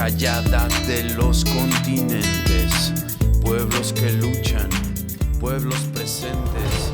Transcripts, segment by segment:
callada de los continentes, pueblos que luchan, pueblos presentes.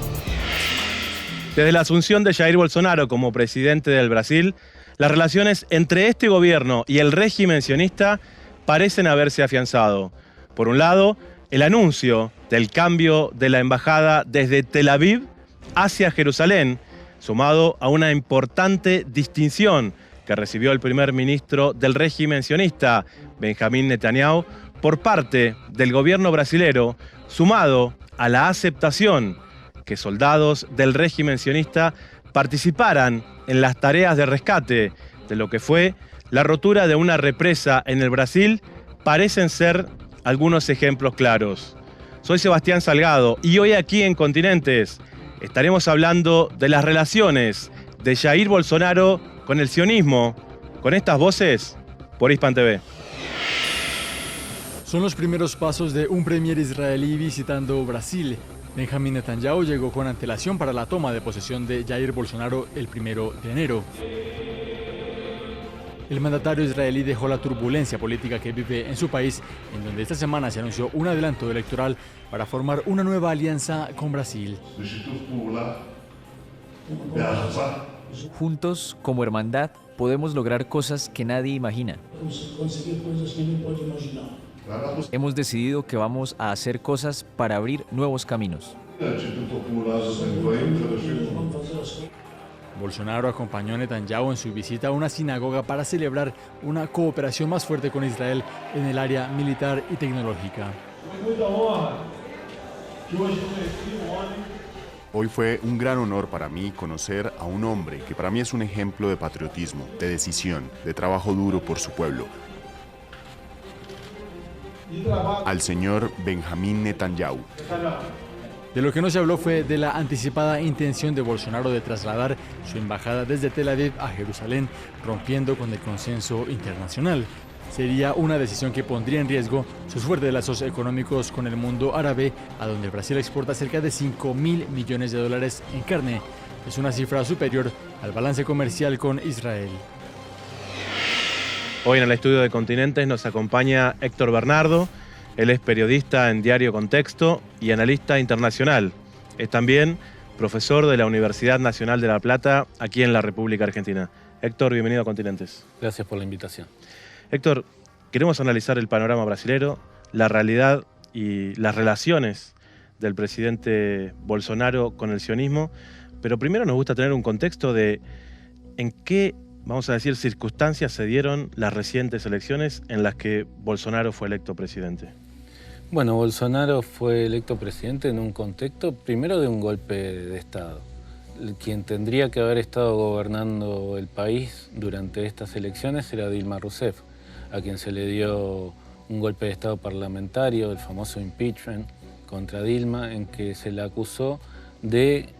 Desde la asunción de Jair Bolsonaro como presidente del Brasil, las relaciones entre este gobierno y el régimen sionista parecen haberse afianzado. Por un lado, el anuncio del cambio de la embajada desde Tel Aviv hacia Jerusalén, sumado a una importante distinción que recibió el primer ministro del régimen sionista, Benjamín Netanyahu, por parte del gobierno brasilero, sumado a la aceptación que soldados del régimen sionista participaran en las tareas de rescate de lo que fue la rotura de una represa en el Brasil, parecen ser algunos ejemplos claros. Soy Sebastián Salgado y hoy aquí en Continentes estaremos hablando de las relaciones de Jair Bolsonaro con el sionismo, con estas voces por Hispan TV. Son los primeros pasos de un premier israelí visitando Brasil. Benjamín Netanyahu llegó con antelación para la toma de posesión de Jair Bolsonaro el 1 de enero. El mandatario israelí dejó la turbulencia política que vive en su país, en donde esta semana se anunció un adelanto electoral para formar una nueva alianza con Brasil. Juntos, como hermandad, podemos lograr cosas que nadie imagina. Hemos decidido que vamos a hacer cosas para abrir nuevos caminos. Bolsonaro acompañó a Netanyahu en su visita a una sinagoga para celebrar una cooperación más fuerte con Israel en el área militar y tecnológica. Hoy fue un gran honor para mí conocer a un hombre que para mí es un ejemplo de patriotismo, de decisión, de trabajo duro por su pueblo. Al señor Benjamín Netanyahu. De lo que no se habló fue de la anticipada intención de Bolsonaro de trasladar su embajada desde Tel Aviv a Jerusalén, rompiendo con el consenso internacional. Sería una decisión que pondría en riesgo sus fuertes lazos económicos con el mundo árabe, a donde Brasil exporta cerca de $5.000 millones en carne. Es una cifra superior al balance comercial con Israel. Hoy en el estudio de Continentes nos acompaña Héctor Bernardo. Él es periodista en Diario Contexto y analista internacional. Es también profesor de la Universidad Nacional de La Plata, aquí en la República Argentina. Héctor, bienvenido a Continentes. Gracias por la invitación. Héctor, queremos analizar el panorama brasilero, la realidad y las relaciones del presidente Bolsonaro con el sionismo, pero primero nos gusta tener un contexto de en qué, vamos a decir, circunstancias se dieron las recientes elecciones en las que Bolsonaro fue electo presidente. Bueno, Bolsonaro fue electo presidente en un contexto primero de un golpe de Estado. Quien tendría que haber estado gobernando el país durante estas elecciones era Dilma Rousseff, a quien se le dio un golpe de Estado parlamentario, el famoso impeachment contra Dilma, en que se la acusó de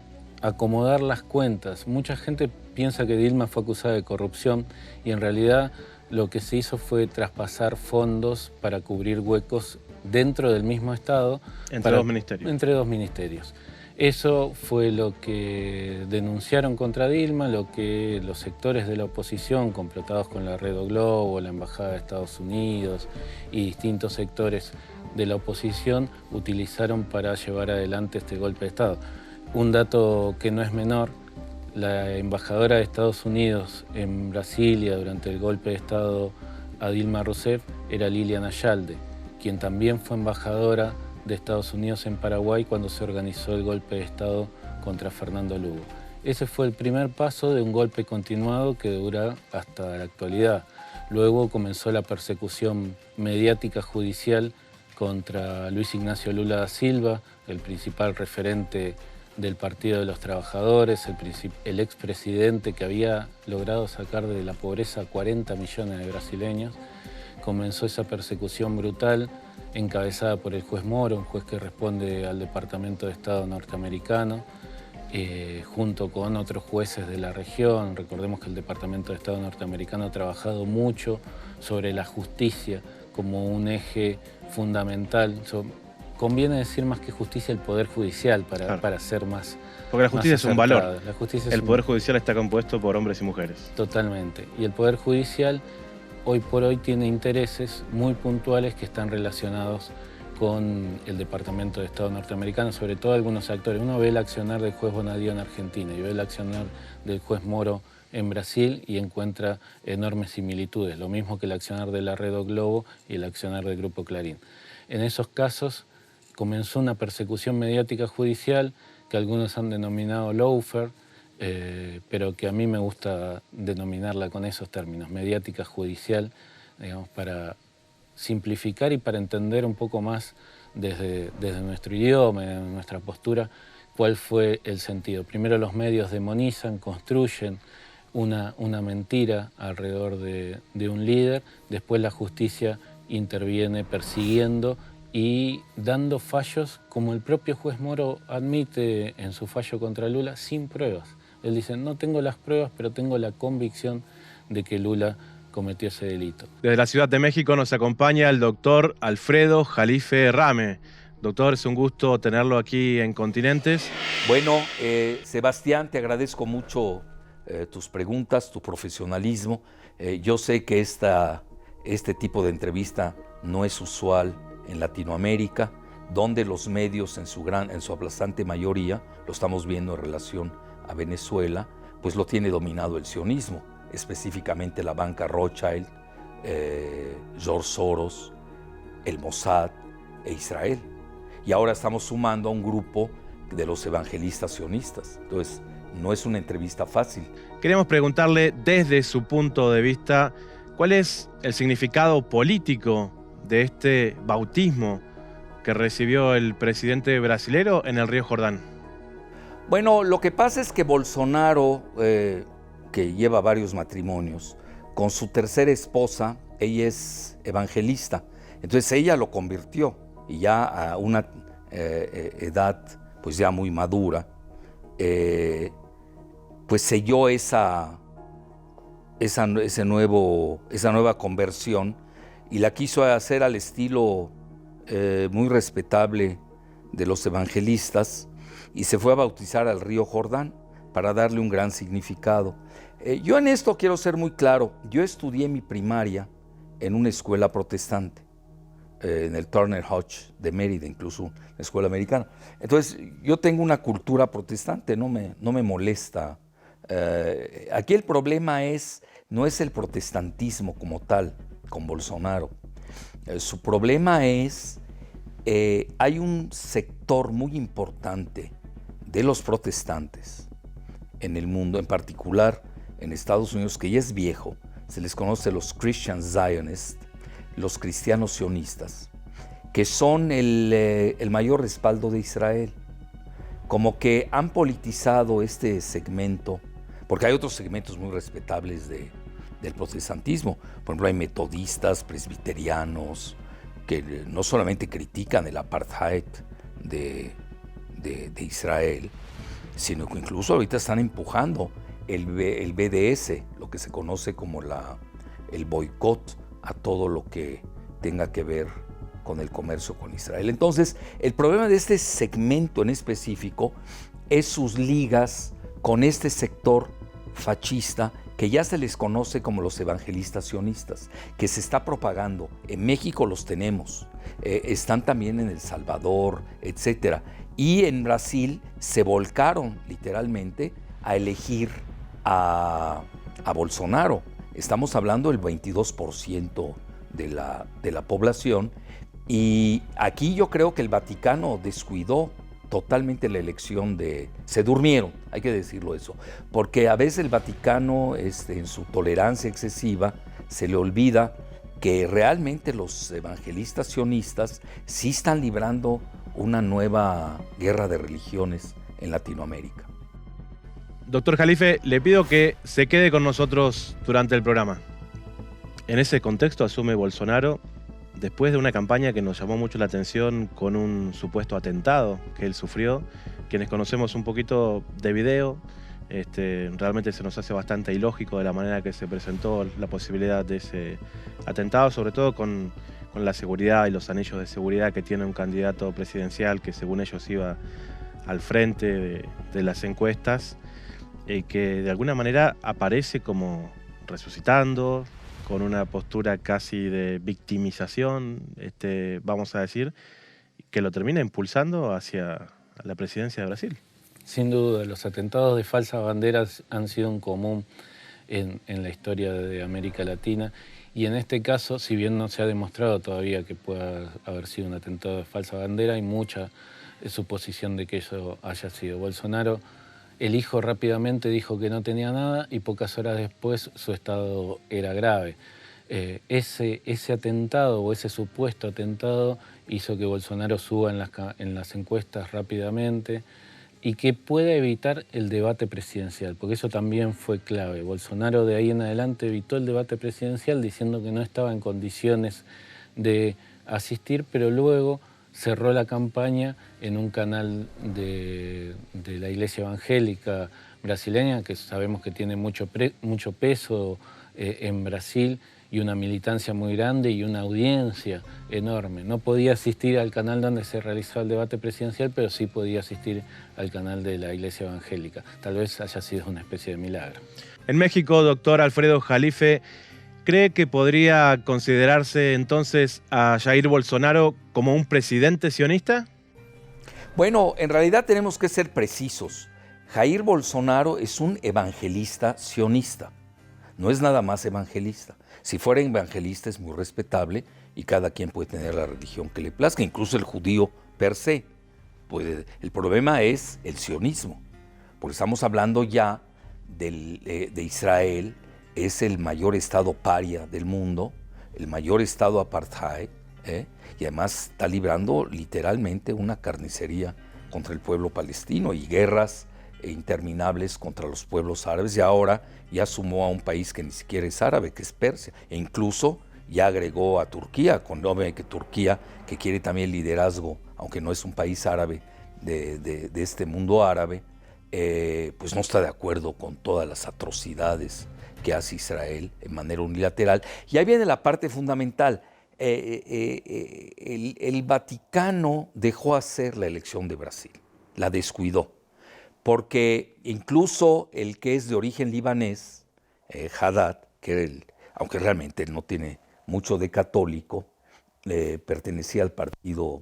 acomodar las cuentas. Mucha gente piensa que Dilma fue acusada de corrupción y en realidad lo que se hizo fue traspasar fondos para cubrir huecos dentro del mismo Estado. Entre dos ministerios. Entre dos ministerios. Eso fue lo que denunciaron contra Dilma, lo que los sectores de la oposición, complotados con la Red O Globo, la Embajada de Estados Unidos y distintos sectores de la oposición, utilizaron para llevar adelante este golpe de Estado. Un dato que no es menor: la embajadora de Estados Unidos en Brasilia durante el golpe de Estado a Dilma Rousseff era Lilian Ayalde, quien también fue embajadora de Estados Unidos en Paraguay cuando se organizó el golpe de Estado contra Fernando Lugo. Ese fue el primer paso de un golpe continuado que dura hasta la actualidad. Luego comenzó la persecución mediática judicial contra Luis Ignacio Lula da Silva, el principal referente del Partido de los Trabajadores, el expresidente que había logrado sacar de la pobreza a 40 millones de brasileños. Comenzó esa persecución brutal encabezada por el juez Moro, un juez que responde al Departamento de Estado norteamericano, junto con otros jueces de la región. Recordemos que el Departamento de Estado norteamericano ha trabajado mucho sobre la justicia como un eje fundamental. Conviene decir más que justicia el Poder Judicial para ser más. Porque la justicia es un valor. La justicia el Poder Judicial está compuesto por hombres y mujeres. Totalmente. Y el Poder Judicial hoy por hoy tiene intereses muy puntuales que están relacionados con el Departamento de Estado norteamericano, sobre todo algunos actores. Uno ve el accionar del juez Bonadío en Argentina y ve el accionar del juez Moro en Brasil y encuentra enormes similitudes, lo mismo que el accionar de la Red O Globo y el accionar del Grupo Clarín. En esos casos comenzó una persecución mediática judicial que algunos han denominado lawfare, pero que a mí me gusta denominarla con esos términos, mediática judicial, digamos, para simplificar y para entender un poco más desde nuestro idioma, desde nuestra postura, cuál fue el sentido. Primero los medios demonizan, construyen una mentira alrededor de un líder, después la justicia interviene persiguiendo y dando fallos, como el propio juez Moro admite en su fallo contra Lula, sin pruebas. Él dice, no tengo las pruebas, pero tengo la convicción de que Lula cometió ese delito. Desde la Ciudad de México nos acompaña el doctor Alfredo Jalife Rame. Doctor, es un gusto tenerlo aquí en Continentes. Bueno, Sebastián, te agradezco mucho tus preguntas, tu profesionalismo. Yo sé que este tipo de entrevista no es usual en Latinoamérica, donde los medios en su aplastante mayoría, lo estamos viendo en relación a Venezuela, pues lo tiene dominado el sionismo, específicamente la banca Rothschild, George Soros, el Mossad e Israel. Y ahora estamos sumando a un grupo de los evangelistas sionistas. Entonces, no es una entrevista fácil. Queremos preguntarle desde su punto de vista, ¿cuál es el significado político de este bautismo que recibió el presidente brasilero en el río Jordán? Bueno, lo que pasa es que Bolsonaro, que lleva varios matrimonios, con su tercera esposa, ella es evangelista. Entonces ella lo convirtió y ya a una edad pues ya muy madura, pues selló esa nueva conversión y la quiso hacer al estilo muy respetable de los evangelistas y se fue a bautizar al río Jordán para darle un gran significado. Yo en esto quiero ser muy claro. Yo estudié mi primaria en una escuela protestante, en el Turner Hodge de Mérida, incluso una escuela americana. Entonces, yo tengo una cultura protestante, no me molesta. Aquí el problema no es el protestantismo como tal, con Bolsonaro. Su problema es, hay un sector muy importante de los protestantes en el mundo, en particular en Estados Unidos, que ya es viejo, se les conoce los Christian Zionists, los cristianos sionistas, que son el mayor respaldo de Israel. Como que han politizado este segmento, porque hay otros segmentos muy respetables del protestantismo. Por ejemplo, hay metodistas, presbiterianos, que no solamente critican el apartheid de Israel, sino que incluso ahorita están empujando el BDS, lo que se conoce como el boicot a todo lo que tenga que ver con el comercio con Israel. Entonces, el problema de este segmento en específico es sus ligas con este sector fascista que ya se les conoce como los evangelistas sionistas, que se está propagando. En México los tenemos, están también en El Salvador, etc. Y en Brasil se volcaron literalmente a elegir a Bolsonaro. Estamos hablando del 22% de la población, y aquí yo creo que el Vaticano descuidó totalmente la elección se durmieron, hay que decirlo eso, porque a veces el Vaticano, en su tolerancia excesiva, se le olvida que realmente los evangelistas sionistas sí están librando una nueva guerra de religiones en Latinoamérica. Doctor Jalife, le pido que se quede con nosotros durante el programa. En ese contexto asume Bolsonaro, después de una campaña que nos llamó mucho la atención con un supuesto atentado que él sufrió. Quienes conocemos un poquito de video, realmente se nos hace bastante ilógico de la manera que se presentó la posibilidad de ese atentado, sobre todo con la seguridad y los anillos de seguridad que tiene un candidato presidencial que según ellos iba al frente de las encuestas, que de alguna manera aparece como resucitando, con una postura casi de victimización, vamos a decir, que lo termina impulsando hacia la presidencia de Brasil. Sin duda, los atentados de falsas banderas han sido un común en la historia de América Latina, y en este caso, si bien no se ha demostrado todavía que pueda haber sido un atentado de falsa bandera, hay mucha suposición de que eso haya sido. Bolsonaro, el hijo rápidamente dijo que no tenía nada y pocas horas después su estado era grave. Ese atentado o ese supuesto atentado hizo que Bolsonaro suba en las encuestas rápidamente y que pueda evitar el debate presidencial, porque eso también fue clave. Bolsonaro de ahí en adelante evitó el debate presidencial diciendo que no estaba en condiciones de asistir, pero luego cerró la campaña en un canal de la Iglesia Evangélica brasileña, que sabemos que tiene mucho peso en Brasil, y una militancia muy grande y una audiencia enorme. No podía asistir al canal donde se realizó el debate presidencial, pero sí podía asistir al canal de la Iglesia Evangélica. Tal vez haya sido una especie de milagro. En México, doctor Alfredo Jalife, ¿cree que podría considerarse entonces a Jair Bolsonaro como un presidente sionista? Bueno, en realidad tenemos que ser precisos. Jair Bolsonaro es un evangelista sionista. No es nada más evangelista. Si fuera evangelista es muy respetable y cada quien puede tener la religión que le plazca, incluso el judío per se. El problema es el sionismo, porque estamos hablando ya de Israel, es el mayor estado paria del mundo, el mayor estado apartheid, y además está librando literalmente una carnicería contra el pueblo palestino y guerras interminables contra los pueblos árabes, y ahora ya sumó a un país que ni siquiera es árabe, que es Persia, e incluso ya agregó a Turquía, con nombre que Turquía, que quiere también liderazgo, aunque no es un país árabe de este mundo árabe, pues no está de acuerdo con todas las atrocidades que hace Israel en manera unilateral. Y ahí viene la parte fundamental. El Vaticano dejó hacer la elección de Brasil, la descuidó, porque incluso el que es de origen libanés, Haddad, aunque realmente no tiene mucho de católico, pertenece al partido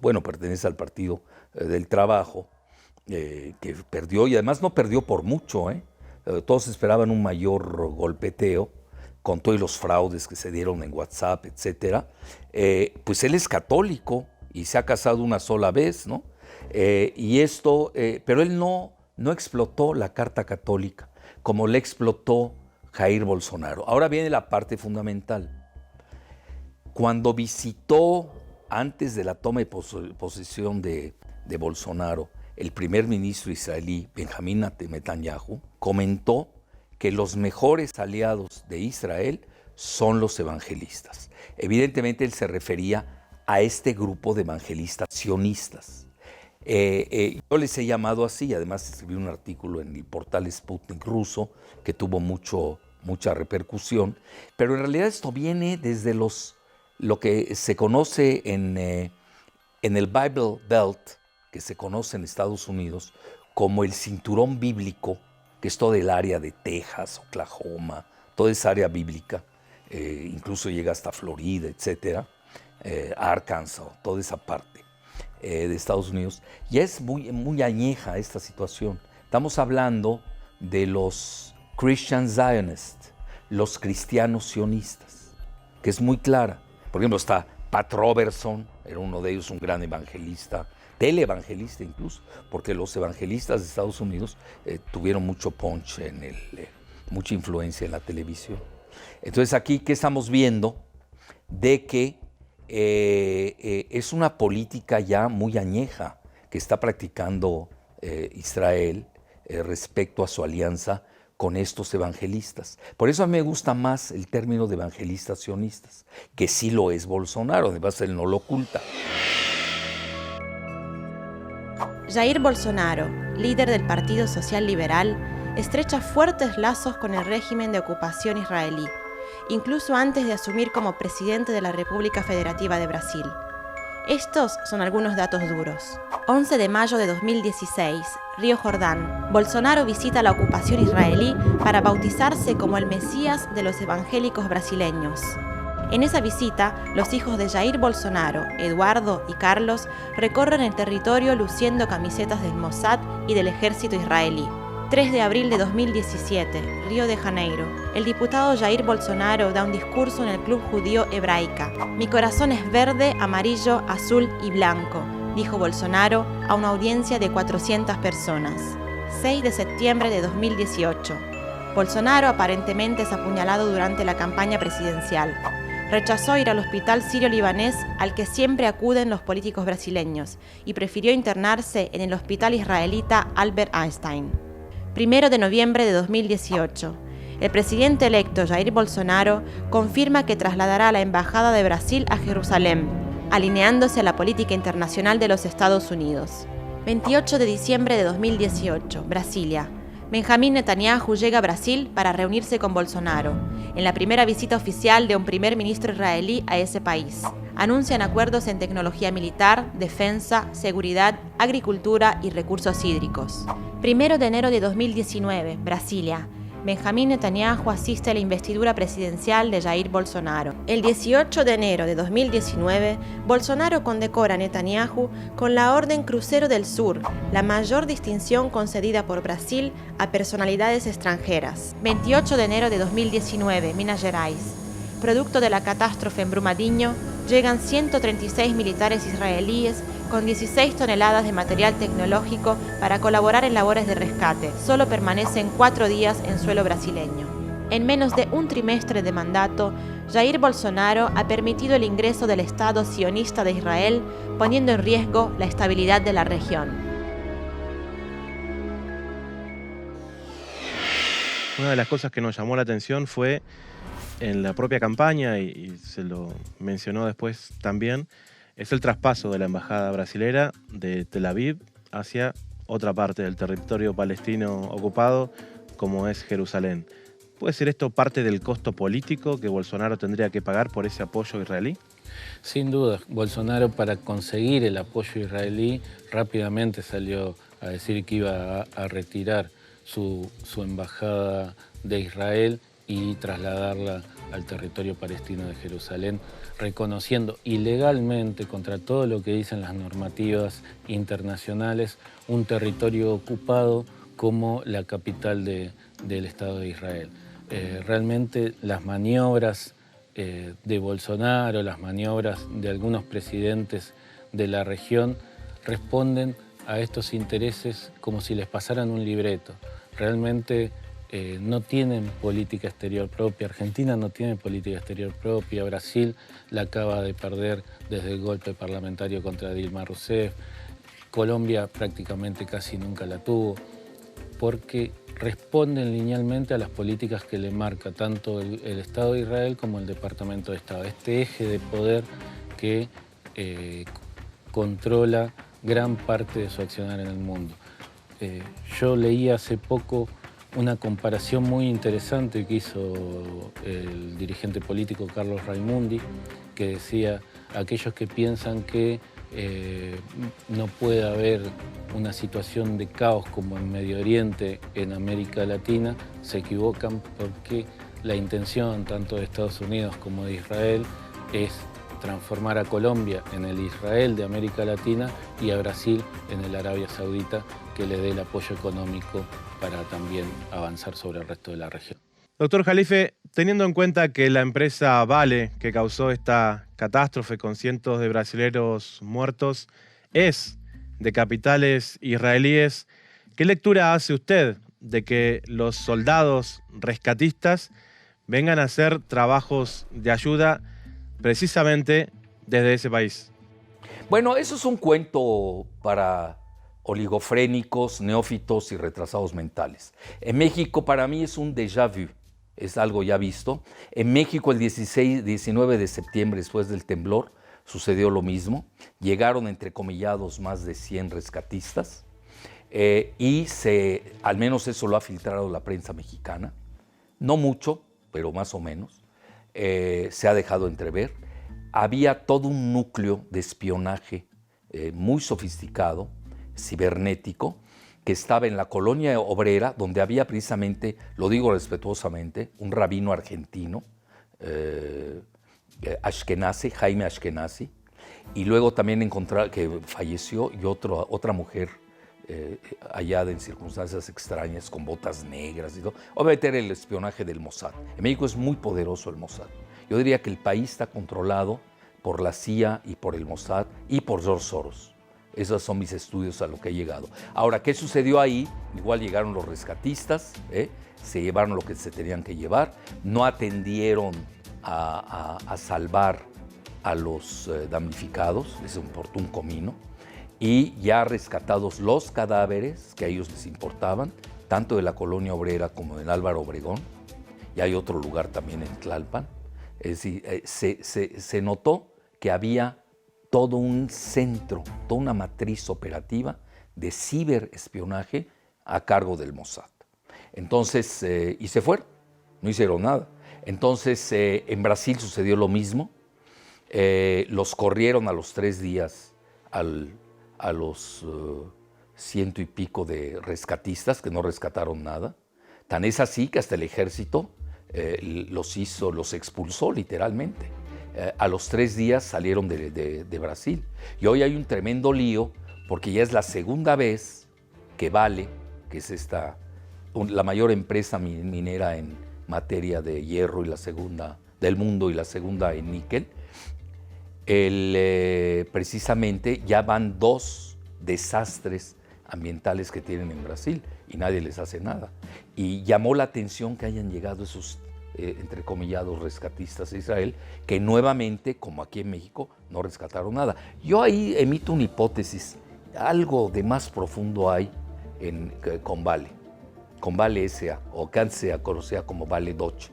del Trabajo, que perdió, y además no perdió por mucho, todos esperaban un mayor golpeteo con todos los fraudes que se dieron en WhatsApp, etcétera. Pues él es católico y se ha casado una sola vez, ¿no? Pero él no explotó la Carta Católica como le explotó Jair Bolsonaro. Ahora viene la parte fundamental. Cuando visitó, antes de la toma de posesión de Bolsonaro, el primer ministro israelí, Benjamín Netanyahu, comentó que los mejores aliados de Israel son los evangelistas. Evidentemente él se refería a este grupo de evangelistas sionistas. Yo les he llamado así, además escribí un artículo en el portal Sputnik ruso que tuvo mucha repercusión, pero en realidad esto viene desde lo que se conoce en el Bible Belt, que se conoce en Estados Unidos como el cinturón bíblico, que es todo el área de Texas, Oklahoma, toda esa área bíblica, incluso llega hasta Florida, etcétera, Arkansas, toda esa parte de Estados Unidos. Ya es muy añeja esta situación. Estamos hablando de los Christian Zionists, los cristianos sionistas, que es muy clara. Por ejemplo, está Pat Robertson, era uno de ellos, un gran evangelista, televangelista incluso, porque los evangelistas de Estados Unidos tuvieron mucho punch, mucha influencia en la televisión. Entonces aquí, ¿qué estamos viendo? De que es una política ya muy añeja que está practicando Israel respecto a su alianza con estos evangelistas. Por eso a mí me gusta más el término de evangelistas sionistas, que sí lo es Bolsonaro, además él no lo oculta. Jair Bolsonaro, líder del Partido Social Liberal, estrecha fuertes lazos con el régimen de ocupación israelí, incluso antes de asumir como presidente de la República Federativa de Brasil. Estos son algunos datos duros. 11 de mayo de 2016, Río Jordán. Bolsonaro visita la ocupación israelí para bautizarse como el Mesías de los evangélicos brasileños. En esa visita, los hijos de Jair Bolsonaro, Eduardo y Carlos, recorren el territorio luciendo camisetas del Mossad y del ejército israelí. 3 de abril de 2017, Río de Janeiro. El diputado Jair Bolsonaro da un discurso en el Club Judío Hebraica. Mi corazón es verde, amarillo, azul y blanco, dijo Bolsonaro a una audiencia de 400 personas. 6 de septiembre de 2018. Bolsonaro aparentemente es apuñalado durante la campaña presidencial. Rechazó ir al hospital sirio-libanés al que siempre acuden los políticos brasileños y prefirió internarse en el hospital israelita Albert Einstein. 1 de noviembre de 2018. El presidente electo Jair Bolsonaro confirma que trasladará la embajada de Brasil a Jerusalén, alineándose a la política internacional de los Estados Unidos. 28 de diciembre de 2018, Brasilia. Benjamín Netanyahu llega a Brasil para reunirse con Bolsonaro, en la primera visita oficial de un primer ministro israelí a ese país. Anuncian acuerdos en tecnología militar, defensa, seguridad, agricultura y recursos hídricos. 1 de enero de 2019, Brasilia. Benjamín Netanyahu asiste a la investidura presidencial de Jair Bolsonaro. El 18 de enero de 2019, Bolsonaro condecora a Netanyahu con la Orden Crucero del Sur, la mayor distinción concedida por Brasil a personalidades extranjeras. 28 de enero de 2019, Minas Gerais. Producto de la catástrofe en Brumadinho, llegan 136 militares israelíes con 16 toneladas de material tecnológico para colaborar en labores de rescate. Solo permanecen 4 días en suelo brasileño. En menos de un trimestre de mandato, Jair Bolsonaro ha permitido el ingreso del Estado sionista de Israel, poniendo en riesgo la estabilidad de la región. Una de las cosas que nos llamó la atención fue en la propia campaña, y se lo mencionó después también, es el traspaso de la embajada brasilera de Tel Aviv hacia otra parte del territorio palestino ocupado, como es Jerusalén. ¿Puede ser esto parte del costo político que Bolsonaro tendría que pagar por ese apoyo israelí? Sin duda, Bolsonaro, para conseguir el apoyo israelí, rápidamente salió a decir que iba a retirar su embajada de Israel y trasladarla al territorio palestino de Jerusalén, reconociendo ilegalmente, contra todo lo que dicen las normativas internacionales, un territorio ocupado como la capital del Estado de Israel. Realmente las maniobras de Bolsonaro, las maniobras de algunos presidentes de la región responden a estos intereses como si les pasaran un libreto. Realmente no tienen política exterior propia. Argentina no tiene política exterior propia. Brasil la acaba de perder desde el golpe parlamentario contra Dilma Rousseff. Colombia prácticamente casi nunca la tuvo, porque responden linealmente a las políticas que le marca tanto el Estado de Israel como el Departamento de Estado. Este eje de poder que controla gran parte de su accionar en el mundo. Yo leí hace poco una comparación muy interesante que hizo el dirigente político Carlos Raimundi, que decía: aquellos que piensan que no puede haber una situación de caos como en Medio Oriente, en América Latina, se equivocan, porque la intención tanto de Estados Unidos como de Israel es transformar a Colombia en el Israel de América Latina y a Brasil en el Arabia Saudita, que le dé el apoyo económico para también avanzar sobre el resto de la región. Doctor Jalife, teniendo en cuenta que la empresa Vale, que causó esta catástrofe con cientos de brasileros muertos, es de capitales israelíes, ¿qué lectura hace usted de que los soldados rescatistas vengan a hacer trabajos de ayuda precisamente desde ese país? Bueno, eso es un cuento para oligofrénicos, neófitos y retrasados mentales. En México, para mí, es un déjà vu, es algo ya visto. En México, el 19 de septiembre, después del temblor, sucedió lo mismo. Llegaron, entrecomillados, más de 100 rescatistas y al menos eso lo ha filtrado la prensa mexicana. No mucho, pero más o menos. Se ha dejado entrever. había todo un núcleo de espionaje muy sofisticado, cibernético, que estaba en la colonia obrera, donde había precisamente, lo digo respetuosamente, un rabino argentino, Ashkenazi, Jaime Ashkenazi, y luego también encontrar que falleció, y otra mujer allá en circunstancias extrañas, con botas negras y todo. Obviamente era el espionaje del Mossad. En México es muy poderoso el Mossad. Yo diría que el país está controlado por la CIA y por el Mossad y por George Soros. Esos son mis estudios a lo que he llegado. Ahora, ¿qué sucedió ahí? Igual llegaron los rescatistas, se llevaron lo que se tenían que llevar, no atendieron a salvar a los damnificados, les importó un comino, y ya rescatados los cadáveres que a ellos les importaban, tanto de la colonia obrera como del Álvaro Obregón, y hay otro lugar también en Tlalpan. Es decir, se notó que había todo un centro, toda una matriz operativa de ciberespionaje a cargo del Mossad. Entonces, y se fueron, no hicieron nada. Entonces, en Brasil sucedió lo mismo. Los corrieron a los 3 días a los 100 y pico de rescatistas que no rescataron nada. Tan es así que hasta el ejército los expulsó literalmente. A los 3 días salieron de Brasil. Y hoy hay un tremendo lío porque ya es la segunda vez que Vale, que es la mayor empresa minera en materia de hierro y la segunda del mundo y la segunda en níquel, precisamente ya van 2 desastres ambientales que tienen en Brasil y nadie les hace nada. Y llamó la atención que hayan llegado esos entrecomillados rescatistas de Israel, que nuevamente, como aquí en México, no rescataron nada. Yo ahí emito una hipótesis, algo de más profundo hay con Vale S.A. o CANSEA, conocida como Vale Doce,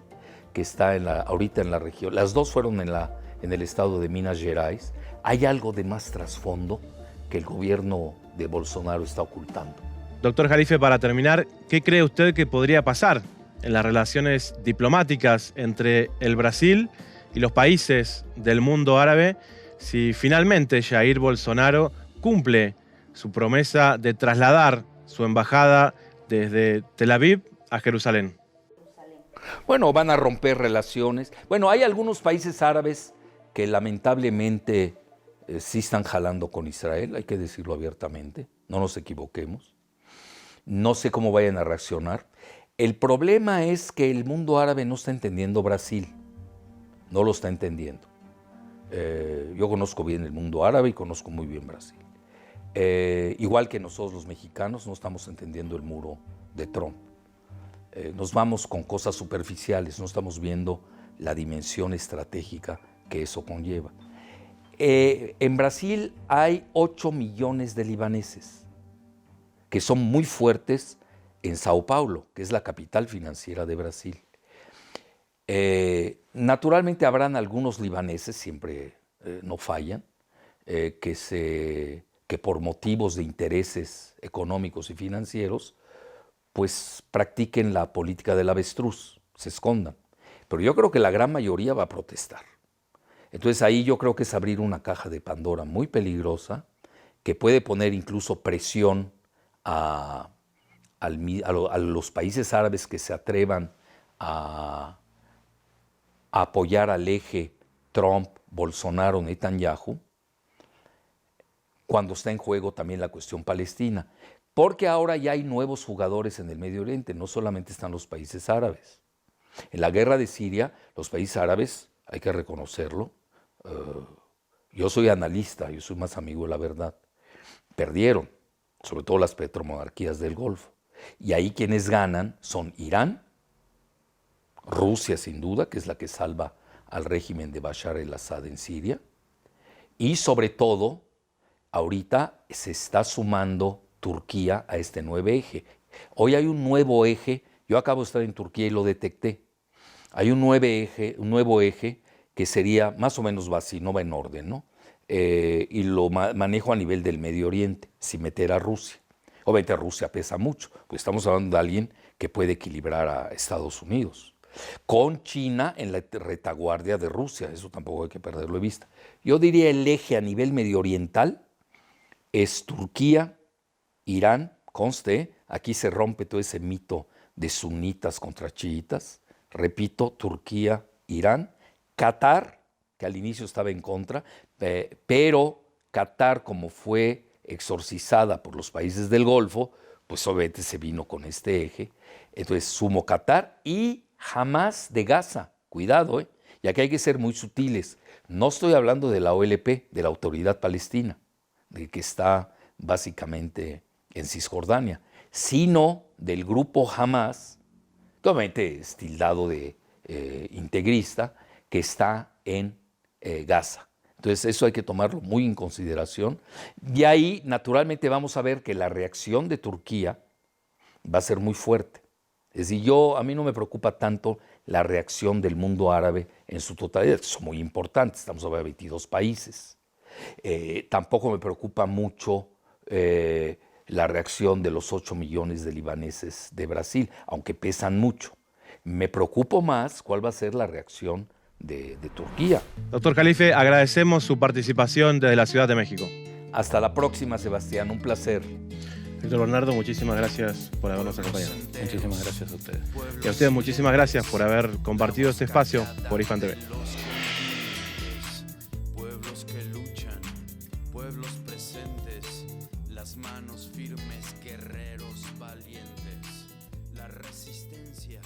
que está ahorita en la región. Las dos fueron en el estado de Minas Gerais. Hay algo de más trasfondo que el gobierno de Bolsonaro está ocultando. Doctor Jalife, para terminar, ¿qué cree usted que podría pasar en las relaciones diplomáticas entre el Brasil y los países del mundo árabe si finalmente Jair Bolsonaro cumple su promesa de trasladar su embajada desde Tel Aviv a Jerusalén? Bueno, van a romper relaciones. Bueno, hay algunos países árabes que lamentablemente sí están jalando con Israel, hay que decirlo abiertamente, no nos equivoquemos. No sé cómo vayan a reaccionar. El problema es que el mundo árabe no está entendiendo Brasil, no lo está entendiendo. Yo conozco bien el mundo árabe y conozco muy bien Brasil. Igual que nosotros los mexicanos no estamos entendiendo el muro de Trump. Nos vamos con cosas superficiales, no estamos viendo la dimensión estratégica que eso conlleva. En Brasil hay 8 millones de libaneses que son muy fuertes en Sao Paulo, que es la capital financiera de Brasil. Naturalmente habrán algunos libaneses, siempre no fallan, que por motivos de intereses económicos y financieros, pues practiquen la política del avestruz, se escondan. Pero yo creo que la gran mayoría va a protestar. Entonces ahí yo creo que es abrir una caja de Pandora muy peligrosa, que puede poner incluso presión a los países árabes que se atrevan a apoyar al eje Trump, Bolsonaro, Netanyahu, cuando está en juego también la cuestión palestina. Porque ahora ya hay nuevos jugadores en el Medio Oriente, no solamente están los países árabes. En la guerra de Siria, los países árabes, hay que reconocerlo, yo soy analista, yo soy más amigo de la verdad, perdieron, sobre todo las petromonarquías del Golfo. Y ahí quienes ganan son Irán, Rusia sin duda, que es la que salva al régimen de Bashar el-Assad en Siria, y sobre todo, ahorita se está sumando Turquía a este nuevo eje. Hoy hay un nuevo eje, yo acabo de estar en Turquía y lo detecté. Hay un nuevo eje que sería más o menos así, no va en orden, ¿no? Y lo manejo a nivel del Medio Oriente, sin meter a Rusia. Obviamente Rusia pesa mucho, pues estamos hablando de alguien que puede equilibrar a Estados Unidos. con China en la retaguardia de Rusia, eso tampoco hay que perderlo de vista. Yo diría el eje a nivel mediooriental es Turquía, Irán, conste, aquí se rompe todo ese mito de sunitas contra chiitas, repito, Turquía, Irán, Qatar, que al inicio estaba en contra, pero Qatar, como fue exorcizada por los países del Golfo, pues obviamente se vino con este eje. Entonces sumo Qatar y Hamas de Gaza. Cuidado, y aquí hay que ser muy sutiles. No estoy hablando de la OLP, de la Autoridad Palestina, de que está básicamente en Cisjordania, sino del grupo Hamas, que obviamente es tildado de integrista, que está en Gaza. Entonces eso hay que tomarlo muy en consideración. Y ahí naturalmente vamos a ver que la reacción de Turquía va a ser muy fuerte. Es decir, a mí no me preocupa tanto la reacción del mundo árabe en su totalidad, que son muy importantes, estamos hablando de 22 países. Tampoco me preocupa mucho la reacción de los 8 millones de libaneses de Brasil, aunque pesan mucho. Me preocupo más cuál va a ser la reacción de Turquía. Doctor Jalife, agradecemos su participación desde la Ciudad de México. Hasta la próxima, Sebastián, un placer. Víctor Bernardo, muchísimas gracias por habernos acompañado. Muchísimas gracias a ustedes. Y a ustedes muchísimas gracias por haber compartido este espacio por IFAN TV. Pueblos que luchan, pueblos presentes, las manos firmes, guerreros valientes, la resistencia.